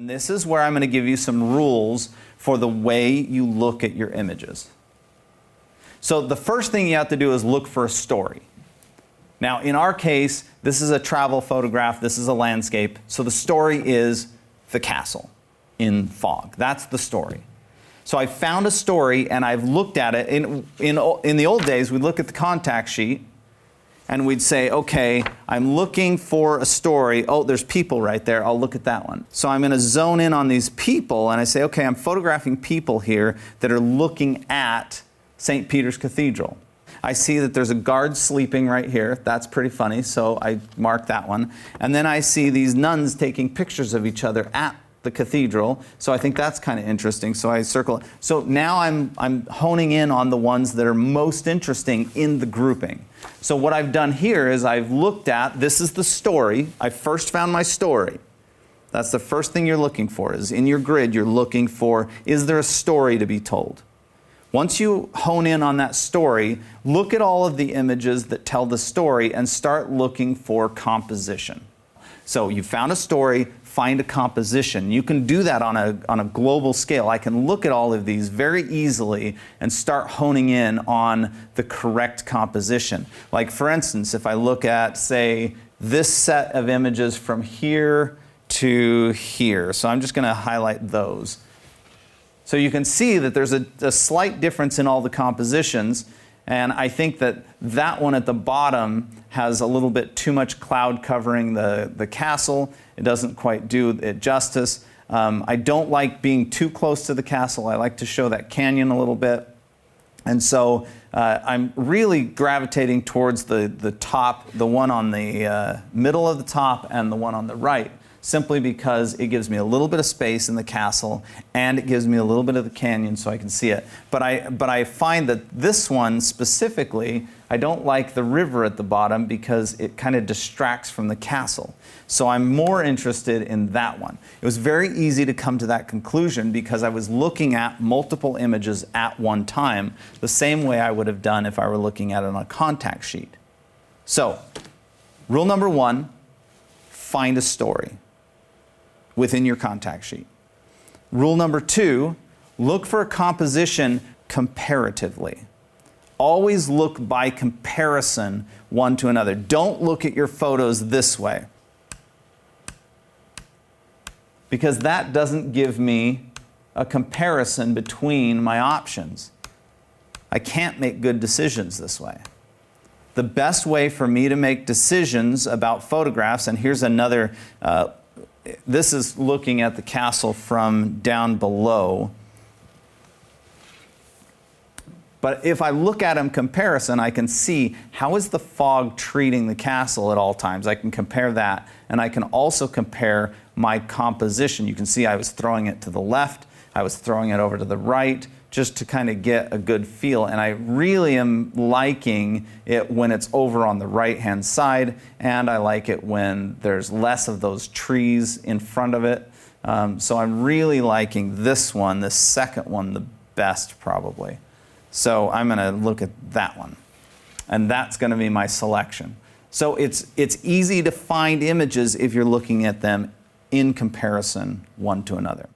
And this is where I'm going to give you some rules for the way you look at your images. So the first thing you have to do is look for a story. Now, in our case, this is a travel photograph, this is a landscape, so the story is the castle in fog. That's the story. So I found a story and I've looked at it. In the old days, we'd look at the contact sheet and we'd say, okay, I'm looking for a story. Oh, there's people right there. I'll look at that one. So I'm going to zone in on these people and I say, okay, I'm photographing people here that are looking at St. Peter's Cathedral. I see that there's a guard sleeping right here. That's pretty funny, so I mark that one. And then I see these nuns taking pictures of each other at the cathedral, so I think that's kind of interesting, so I circle it. So now I'm honing in on the ones that are most interesting in the grouping. So what I've done here is I've looked at, this is the story. I first found my story. That's the first thing you're looking for, is in your grid you're looking for, is there a story to be told? Once you hone in on that story, look at all of the images that tell the story and start looking for composition. So you found a story, find a composition. You can do that on a global scale. I can look at all of these very easily and start honing in on the correct composition. Like for instance, if I look at, say, this set of images from here to here. So I'm just going to highlight those. So you can see that there's a slight difference in all the compositions, and I think that that one at the bottom has a little bit too much cloud covering the castle. It doesn't quite do it justice. I don't like being too close to the castle. I like to show that canyon a little bit. And so I'm really gravitating towards the top, the one on the middle of the top and the one on the right, simply because it gives me a little bit of space in the castle and it gives me a little bit of the canyon so I can see it. But I find that this one specifically, I don't like the river at the bottom because it kind of distracts from the castle. So I'm more interested in that one. It was very easy to come to that conclusion because I was looking at multiple images at one time, the same way I would have done if I were looking at it on a contact sheet. So, rule number one, find a story within your contact sheet. Rule number two, look for a composition comparatively. Always look by comparison one to another. Don't look at your photos this way, because that doesn't give me a comparison between my options. I can't make good decisions this way. The best way for me to make decisions about photographs, and here's another, this is looking at the castle from down below. But if I look at them in comparison, I can see how is the fog treating the castle at all times. I can compare that, and I can also compare my composition. You can see I was throwing it to the left, I was throwing it over to the right, just to kind of get a good feel. And I really am liking it when it's over on the right-hand side, and I like it when there's less of those trees in front of it. So I'm really liking this one, this second one, the best probably. So I'm going to look at that one, and that's going to be my selection. So it's easy to find images if you're looking at them in comparison one to another.